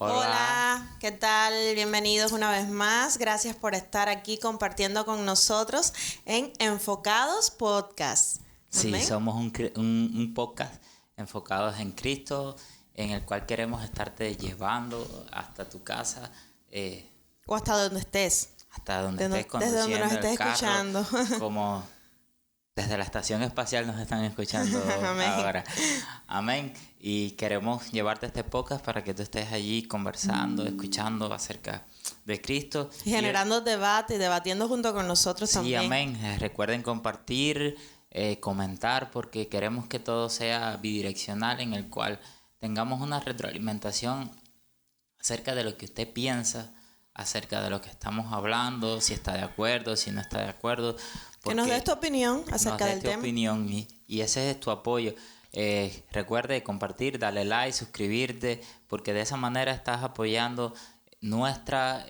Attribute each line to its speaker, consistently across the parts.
Speaker 1: Hola, ¿qué tal? Bienvenidos una vez más. Gracias por estar aquí compartiendo con nosotros en Enfocados Podcast.
Speaker 2: Sí, somos un podcast enfocados en Cristo, en el cual queremos estarte llevando hasta tu casa.
Speaker 1: O hasta donde estés.
Speaker 2: Hasta donde estés
Speaker 1: desde donde nos
Speaker 2: conduciendo
Speaker 1: estés
Speaker 2: el carro,
Speaker 1: escuchando.
Speaker 2: como desde la estación espacial nos están escuchando
Speaker 1: Amén.
Speaker 2: ahora. Amén. Y queremos llevarte este podcast para que tú estés allí conversando, escuchando acerca de Cristo.
Speaker 1: Y generando debate y debatiendo junto con nosotros también.
Speaker 2: Sí, amén. Recuerden compartir, comentar, porque queremos que todo sea bidireccional, en el cual tengamos una retroalimentación acerca de lo que usted piensa, acerca de lo que estamos hablando, si está de acuerdo, si no está de acuerdo.
Speaker 1: Que nos des tu opinión acerca del tema.
Speaker 2: Opinión y ese es tu apoyo. Recuerde compartir, darle like, suscribirte, porque de esa manera estás apoyando nuestro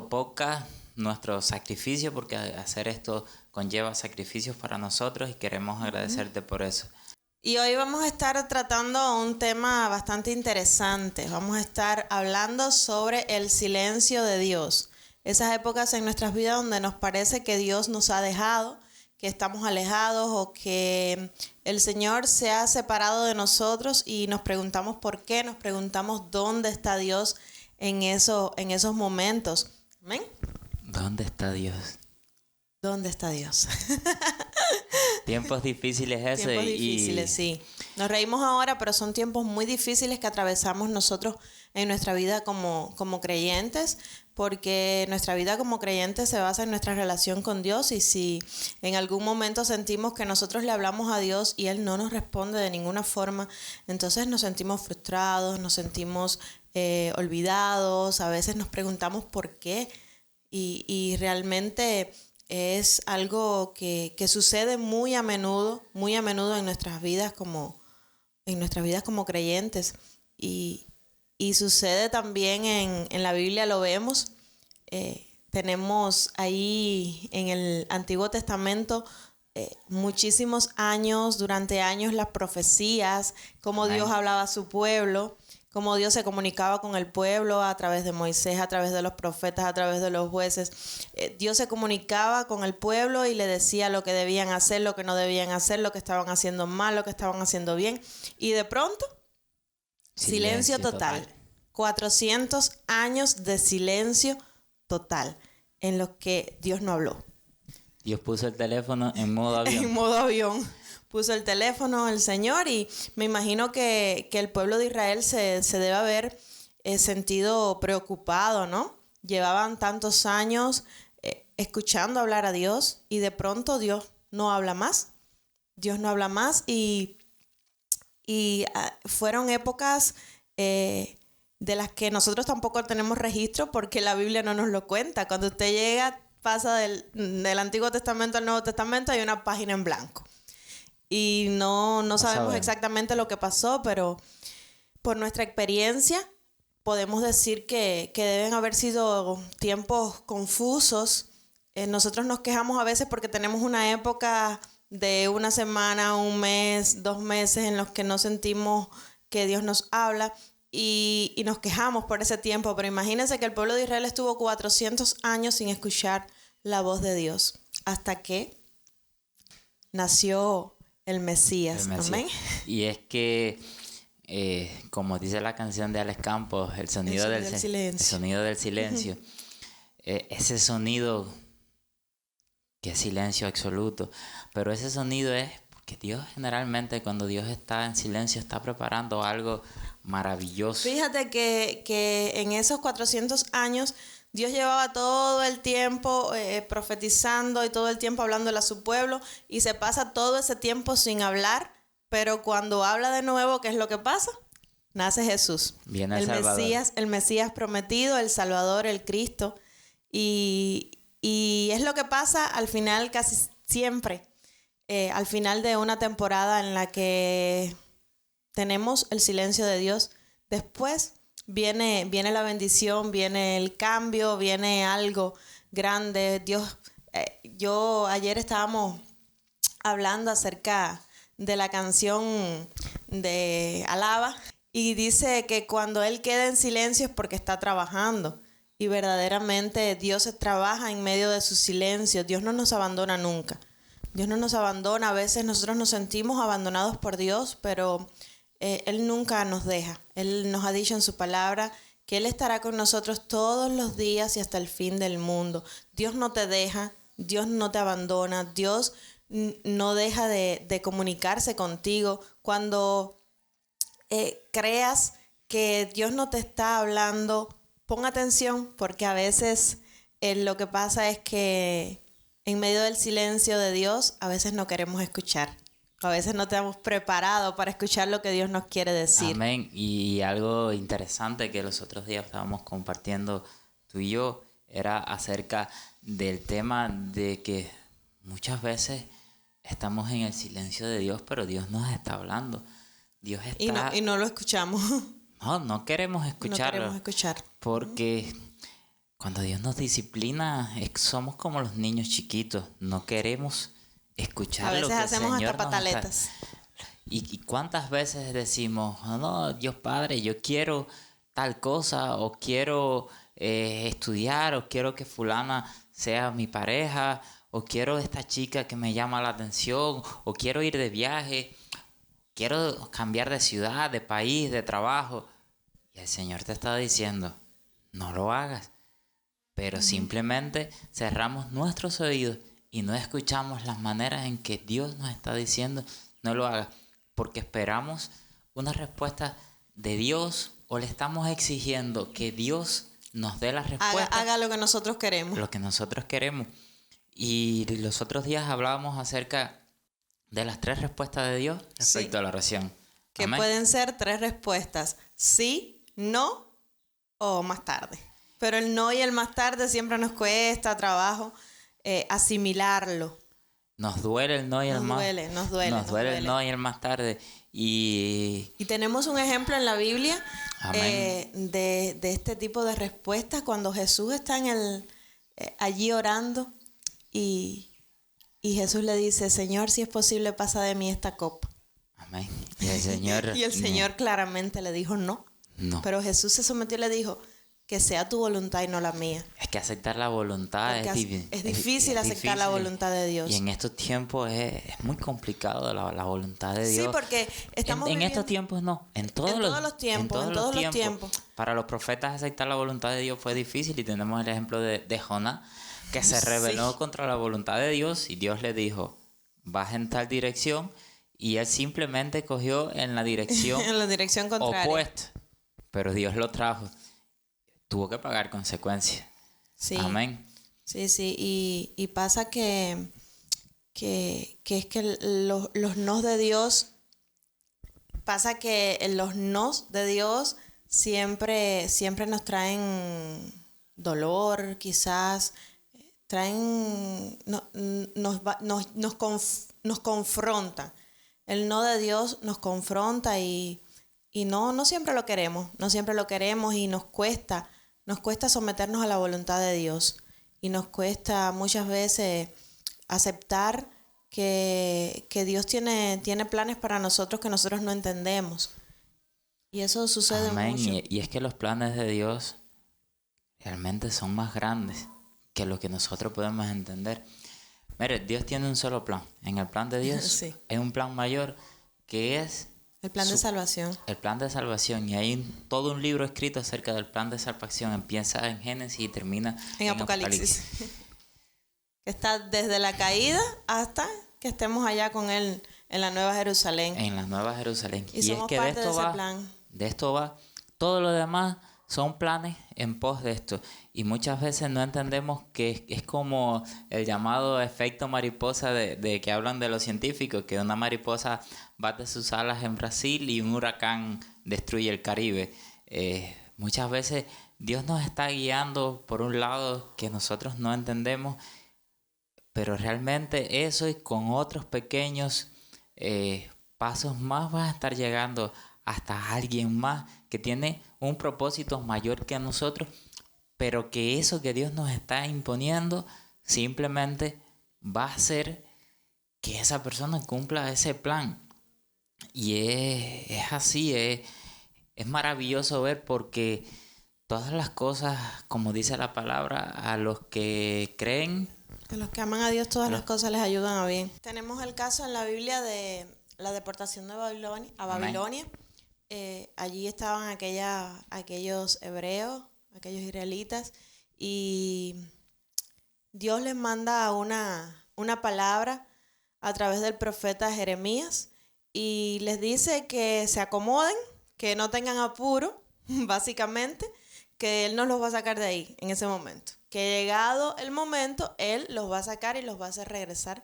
Speaker 2: podcast, nuestro sacrificio, porque hacer esto conlleva sacrificios para nosotros y queremos agradecerte por eso.
Speaker 1: Y hoy vamos a estar tratando un tema bastante interesante. Vamos a estar hablando sobre el silencio de Dios. Esas épocas en nuestras vidas donde nos parece que Dios nos ha dejado, que estamos alejados o que el Señor se ha separado de nosotros y nos preguntamos por qué, nos preguntamos dónde está Dios en esos momentos. ¿Amén?
Speaker 2: ¿Dónde está Dios?
Speaker 1: ¿Dónde está Dios?
Speaker 2: Tiempos difíciles eso.
Speaker 1: Tiempos difíciles, sí. Nos reímos ahora, pero son tiempos muy difíciles que atravesamos nosotros en nuestra vida como creyentes, porque nuestra vida como creyentes se basa en nuestra relación con Dios, y si en algún momento sentimos que nosotros le hablamos a Dios y Él no nos responde de ninguna forma, entonces nos sentimos frustrados, nos sentimos olvidados, a veces nos preguntamos por qué, y realmente es algo que sucede muy a menudo en nuestras vidas como creyentes, y sucede también en la Biblia, lo vemos. Tenemos ahí en el Antiguo Testamento muchísimos años, durante años, las profecías, cómo Dios hablaba a su pueblo, cómo Dios se comunicaba con el pueblo a través de Moisés, a través de los profetas, a través de los jueces. Dios se comunicaba con el pueblo y le decía lo que debían hacer, lo que no debían hacer, lo que estaban haciendo mal, lo que estaban haciendo bien. Y de pronto, silencio total. 400 años de silencio total en los que Dios no habló.
Speaker 2: Dios puso el teléfono en modo avión.
Speaker 1: En modo avión. Puso el teléfono el Señor, y me imagino que el pueblo de Israel se debe haber sentido preocupado, ¿no? Llevaban tantos años escuchando hablar a Dios, y de pronto Dios no habla más. Dios no habla más, y fueron épocas de las que nosotros tampoco tenemos registro, porque la Biblia no nos lo cuenta. Cuando usted pasa del Antiguo Testamento al Nuevo Testamento, hay una página en blanco. Y no sabemos exactamente lo que pasó, pero por nuestra experiencia podemos decir que deben haber sido tiempos confusos. Nosotros nos quejamos a veces porque tenemos una época de una semana, un mes, 2 meses en los que no sentimos que Dios nos habla, y nos quejamos por ese tiempo. Pero imagínense que el pueblo de Israel estuvo 400 años sin escuchar la voz de Dios, hasta que nació el Mesías. Amén.
Speaker 2: Y es que, como dice la canción de Alex Campos, el sonido del silencio. El sonido del silencio. Ese sonido que es silencio absoluto. Pero ese sonido es porque Dios, generalmente cuando Dios está en silencio, está preparando algo maravilloso.
Speaker 1: Fíjate que en esos 400 años Dios llevaba todo el tiempo profetizando y todo el tiempo hablándole a su pueblo, y se pasa todo ese tiempo sin hablar, pero cuando habla de nuevo, ¿qué es lo que pasa? Nace Jesús.
Speaker 2: Viene el
Speaker 1: Mesías prometido, el Salvador, el Cristo. Y es lo que pasa al final, casi siempre, al final de una temporada en la que tenemos el silencio de Dios. Después viene la bendición, viene el cambio, viene algo grande. Dios, ayer estábamos hablando acerca de la canción de Alaba, Y dice que cuando Él queda en silencio es porque está trabajando. Y verdaderamente Dios trabaja en medio de su silencio. Dios no nos abandona nunca. Dios no nos abandona. A veces nosotros nos sentimos abandonados por Dios, pero Él nunca nos deja. Él nos ha dicho en su palabra que Él estará con nosotros todos los días y hasta el fin del mundo. Dios no te deja, Dios no te abandona, Dios no deja de comunicarse contigo. Cuando creas que Dios no te está hablando, pon atención, porque a veces lo que pasa es que en medio del silencio de Dios, a veces no queremos escuchar. A veces no estamos preparados para escuchar lo que Dios nos quiere decir.
Speaker 2: Amén. Y algo interesante que los otros días estábamos compartiendo tú y yo era acerca del tema de que muchas veces estamos en el silencio de Dios, pero Dios nos está hablando. Dios está...
Speaker 1: Y no lo escuchamos.
Speaker 2: No queremos escucharlo.
Speaker 1: No queremos escuchar.
Speaker 2: Porque cuando Dios nos disciplina, somos como los niños chiquitos. No queremos escuchar lo que el Señor nos está...
Speaker 1: A veces hacemos hasta pataletas.
Speaker 2: ¿Y cuántas veces decimos, no, Dios Padre, yo quiero tal cosa, o quiero estudiar, o quiero que fulana sea mi pareja, o quiero esta chica que me llama la atención, o quiero ir de viaje, quiero cambiar de ciudad, de país, de trabajo? Y el Señor te está diciendo, no lo hagas. Pero simplemente cerramos nuestros oídos y no escuchamos las maneras en que Dios nos está diciendo, no lo hagas. Porque esperamos una respuesta de Dios, o le estamos exigiendo que Dios nos dé la respuesta.
Speaker 1: Haga lo que nosotros queremos.
Speaker 2: Lo que nosotros queremos. Y los otros días hablábamos acerca de las 3 respuestas de Dios respecto a la oración.
Speaker 1: Que Amén. Pueden ser 3 respuestas: sí, no o más tarde. Pero el no y el más tarde siempre nos cuesta trabajo asimilarlo.
Speaker 2: Nos duele el no y el más tarde.
Speaker 1: Nos duele
Speaker 2: el no y el más tarde. Y
Speaker 1: tenemos un ejemplo en la Biblia de este tipo de respuestas, cuando Jesús está allí orando y Jesús le dice: Señor, si es posible, pasa de mí esta copa.
Speaker 2: Amén. Y el
Speaker 1: Señor claramente le dijo no. Pero Jesús se sometió y le dijo: que sea tu voluntad y no la mía.
Speaker 2: Es que aceptar la voluntad
Speaker 1: es difícil aceptar la voluntad de Dios.
Speaker 2: Y en estos tiempos es muy complicado la voluntad de Dios.
Speaker 1: Sí, porque estamos
Speaker 2: en estos tiempos no, en todos los
Speaker 1: tiempos.
Speaker 2: Para los profetas aceptar la voluntad de Dios fue difícil, y tenemos el ejemplo de Jonás, que se rebeló contra la voluntad de Dios, y Dios le dijo, vas en tal dirección, y él simplemente cogió en la dirección,
Speaker 1: en la dirección contraria,
Speaker 2: opuesta, pero Dios lo trajo. Tuvo que pagar consecuencias.
Speaker 1: Sí.
Speaker 2: Amén.
Speaker 1: Sí. Y pasa que es que los nos de Dios, pasa que los nos de Dios siempre nos traen dolor, quizás traen, nos confrontan. El no de Dios nos confronta y no siempre lo queremos. No siempre lo queremos, y nos cuesta someternos a la voluntad de Dios, y nos cuesta muchas veces aceptar que Dios tiene planes para nosotros que nosotros no entendemos, y eso sucede
Speaker 2: Amén.
Speaker 1: mucho.
Speaker 2: Y es que los planes de Dios realmente son más grandes que lo que nosotros podemos entender. Mire, Dios tiene un solo plan. En el plan de Dios
Speaker 1: sí.
Speaker 2: Hay un plan mayor, que es
Speaker 1: el plan de salvación.
Speaker 2: El plan de salvación. Y hay todo un libro escrito acerca del plan de salvación. Empieza en Génesis y termina en Apocalipsis.
Speaker 1: Está desde la caída hasta que estemos allá con Él en la Nueva Jerusalén.
Speaker 2: En la Nueva Jerusalén.
Speaker 1: Y somos
Speaker 2: es que
Speaker 1: parte de ese plan.
Speaker 2: De esto va. Todo lo demás son planes en pos de esto. Y muchas veces no entendemos que es como el llamado efecto mariposa de que hablan de los científicos, que una mariposa bate sus alas en Brasil y un huracán destruye el Caribe. Muchas veces Dios nos está guiando por un lado que nosotros no entendemos, pero realmente eso, y con otros pequeños pasos más, va a estar llegando hasta alguien más que tiene un propósito mayor que nosotros, pero que eso que Dios nos está imponiendo simplemente va a hacer que esa persona cumpla ese plan. Y es así, es maravilloso ver porque todas las cosas, como dice la palabra, a los que creen,
Speaker 1: a los que aman a Dios, todas las cosas les ayudan a bien. Tenemos el caso en la Biblia de la deportación de Babilonia. Allí estaban aquellos hebreos, aquellos israelitas, y Dios les manda una palabra a través del profeta Jeremías y les dice que se acomoden, que no tengan apuro, básicamente, que Él no los va a sacar de ahí en ese momento. Que llegado el momento, Él los va a sacar y los va a hacer regresar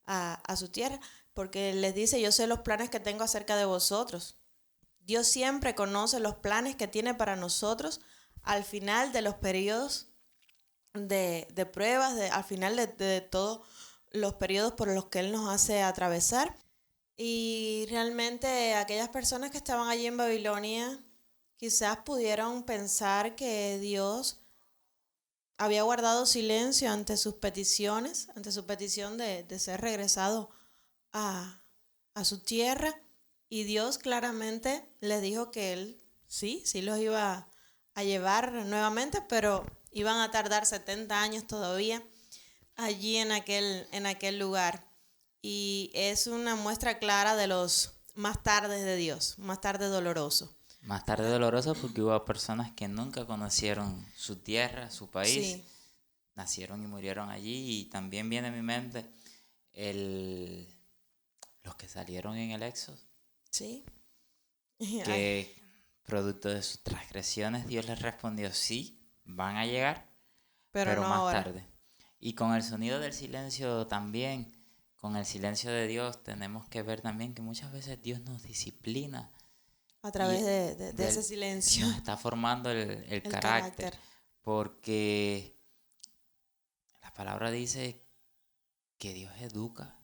Speaker 1: a su tierra. Porque les dice, yo sé los planes que tengo acerca de vosotros. Dios siempre conoce los planes que tiene para nosotros al final de los periodos de pruebas, al final de todos los periodos por los que Él nos hace atravesar. Y realmente aquellas personas que estaban allí en Babilonia quizás pudieron pensar que Dios había guardado silencio ante sus peticiones, ante su petición de ser regresado a su tierra. Y Dios claramente les dijo que Él sí los iba a llevar nuevamente, pero iban a tardar 70 años todavía allí en aquel lugar. Y es una muestra clara de los más tardes de Dios, más tarde doloroso.
Speaker 2: Más tarde doloroso porque hubo personas que nunca conocieron su tierra, su país, sí. Nacieron y murieron allí. Y también viene a mi mente los que salieron en el Éxodo.
Speaker 1: Sí.
Speaker 2: Que producto de sus transgresiones Dios les respondió, sí, van a llegar, pero no más ahora. Tarde. Y con el sonido del silencio también, con el silencio de Dios, tenemos que ver también que muchas veces Dios nos disciplina.
Speaker 1: A través de ese silencio.
Speaker 2: Nos está formando el carácter. Porque la palabra dice que Dios educa,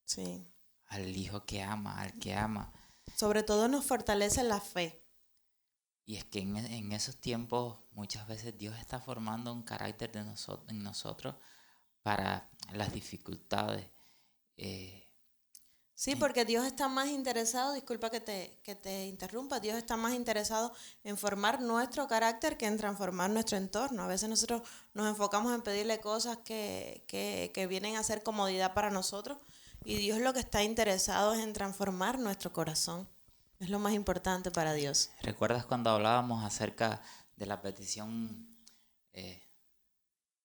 Speaker 1: sí,
Speaker 2: al hijo que ama, al que ama.
Speaker 1: Sobre todo nos fortalece la fe.
Speaker 2: Y es que en esos tiempos muchas veces Dios está formando un carácter en nosotros para las dificultades.
Speaker 1: Sí, porque Dios está más interesado, disculpa que te interrumpa, Dios está más interesado en formar nuestro carácter que en transformar nuestro entorno. A veces nosotros nos enfocamos en pedirle cosas que vienen a ser comodidad para nosotros y Dios lo que está interesado es en transformar nuestro corazón. Es lo más importante para Dios.
Speaker 2: ¿Recuerdas cuando hablábamos acerca de la petición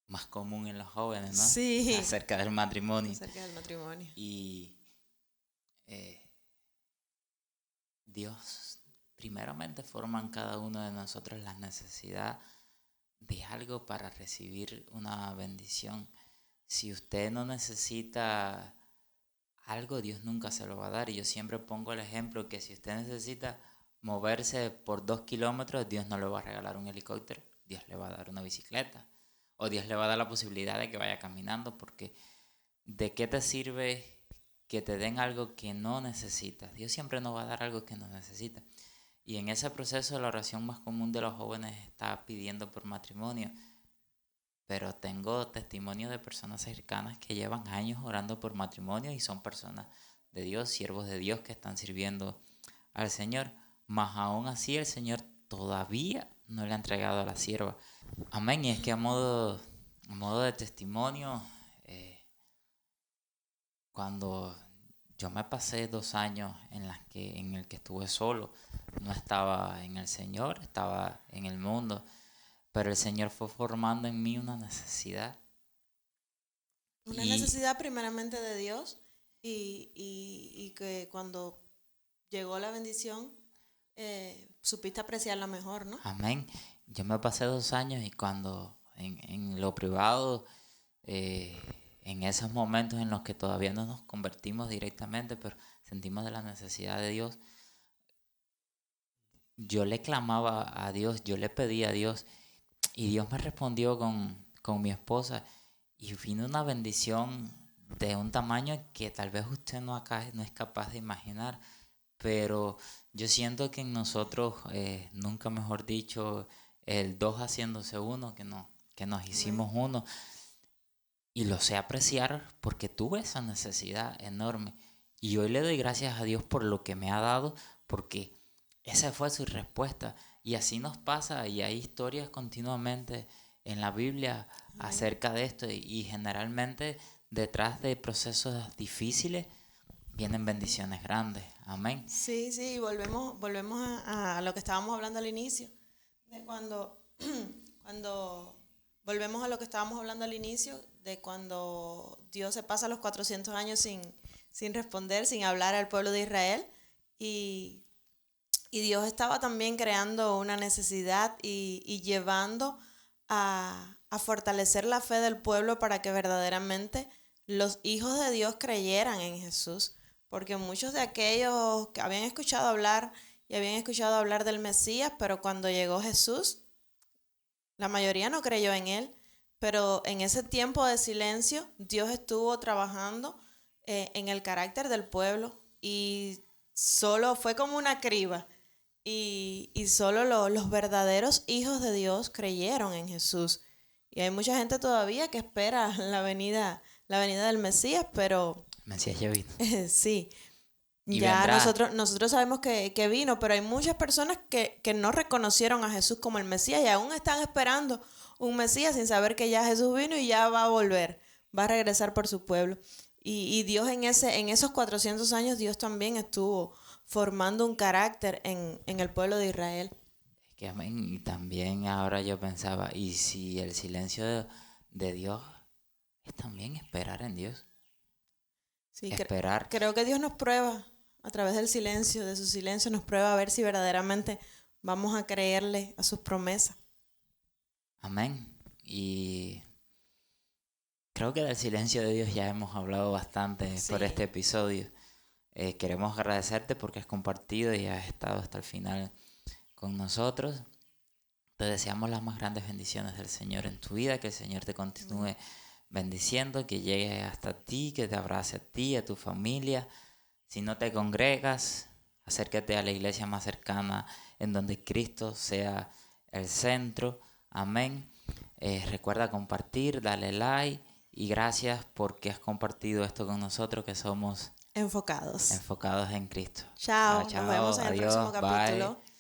Speaker 2: más común en los jóvenes, ¿no?
Speaker 1: Sí.
Speaker 2: Acerca del matrimonio.
Speaker 1: Acerca del matrimonio.
Speaker 2: Y Dios primeramente forma en cada uno de nosotros la necesidad de algo para recibir una bendición. Si usted no necesita algo, Dios nunca se lo va a dar. Y yo siempre pongo el ejemplo que si usted necesita moverse por 2 kilómetros, Dios no le va a regalar un helicóptero, Dios le va a dar una bicicleta. O Dios le va a dar la posibilidad de que vaya caminando, porque ¿de qué te sirve que te den algo que no necesitas? Dios siempre nos va a dar algo que no necesita. Y en ese proceso la oración más común de los jóvenes está pidiendo por matrimonio. Pero tengo testimonio de personas cercanas que llevan años orando por matrimonio y son personas de Dios, siervos de Dios que están sirviendo al Señor. Mas aún así el Señor todavía no le ha entregado a la sierva. Amén. Y es que a modo de testimonio, cuando yo me pasé 2 años en el que estuve solo, no estaba en el Señor, estaba en el mundo. Pero el Señor fue formando en mí una necesidad.
Speaker 1: Una necesidad primeramente de Dios y que cuando llegó la bendición supiste apreciarla mejor, ¿no?
Speaker 2: Amén. Yo me pasé 2 años y cuando en lo privado, en esos momentos en los que todavía no nos convertimos directamente, pero sentimos de la necesidad de Dios, yo le clamaba a Dios, yo le pedía a Dios. Y Dios me respondió con mi esposa y vino una bendición de un tamaño que tal vez usted no es capaz de imaginar. Pero yo siento que en nosotros, nunca mejor dicho, el 2 haciéndose 1, que nos hicimos uno. Y lo sé apreciar porque tuve esa necesidad enorme. Y hoy le doy gracias a Dios por lo que me ha dado, porque Esa fue su respuesta. Y así nos pasa, y hay historias continuamente en la Biblia acerca de esto, y generalmente detrás de procesos difíciles vienen bendiciones grandes. Amén.
Speaker 1: Sí, sí, volvemos a lo que estábamos hablando al inicio, de cuando volvemos a lo que estábamos hablando al inicio, de cuando Dios se pasa los 400 años sin responder, sin hablar al pueblo de Israel, y Dios estaba también creando una necesidad y llevando a fortalecer la fe del pueblo para que verdaderamente los hijos de Dios creyeran en Jesús. Porque muchos de aquellos que habían escuchado hablar y habían escuchado hablar del Mesías, pero cuando llegó Jesús, la mayoría no creyó en él. Pero en ese tiempo de silencio, Dios estuvo trabajando en el carácter del pueblo, y solo fue como una criba. Y solo los verdaderos hijos de Dios creyeron en Jesús. Y hay mucha gente todavía que espera la venida del Mesías, pero
Speaker 2: Mesías ya vino.
Speaker 1: sí,
Speaker 2: Y
Speaker 1: ya
Speaker 2: vendrá.
Speaker 1: nosotros sabemos que vino, pero hay muchas personas que no reconocieron a Jesús como el Mesías y aún están esperando un Mesías sin saber que ya Jesús vino y ya va a volver, va a regresar por su pueblo. Y Dios en esos 400 años, Dios también estuvo formando un carácter en el pueblo de Israel.
Speaker 2: Es que amén. Y también ahora yo pensaba, ¿y si el silencio de Dios es también esperar en Dios?
Speaker 1: Sí,
Speaker 2: Esperar.
Speaker 1: creo que Dios nos prueba a través del silencio, de su silencio, nos prueba a ver si verdaderamente vamos a creerle a sus promesas.
Speaker 2: Amén. Y creo que del silencio de Dios ya hemos hablado bastante
Speaker 1: Sí.
Speaker 2: por este episodio. Queremos agradecerte porque has compartido y has estado hasta el final con nosotros. Te deseamos las más grandes bendiciones del Señor en tu vida, que el Señor te continúe bendiciendo, que llegue hasta ti, que te abrace a ti, a tu familia. Si no te congregas, acércate a la iglesia más cercana en donde Cristo sea el centro. Amén. Recuerda compartir, dale like, y gracias porque has compartido esto con nosotros, que somos
Speaker 1: Enfocados
Speaker 2: en Cristo.
Speaker 1: Chao, nos vemos en el
Speaker 2: Adiós,
Speaker 1: próximo capítulo.
Speaker 2: bye.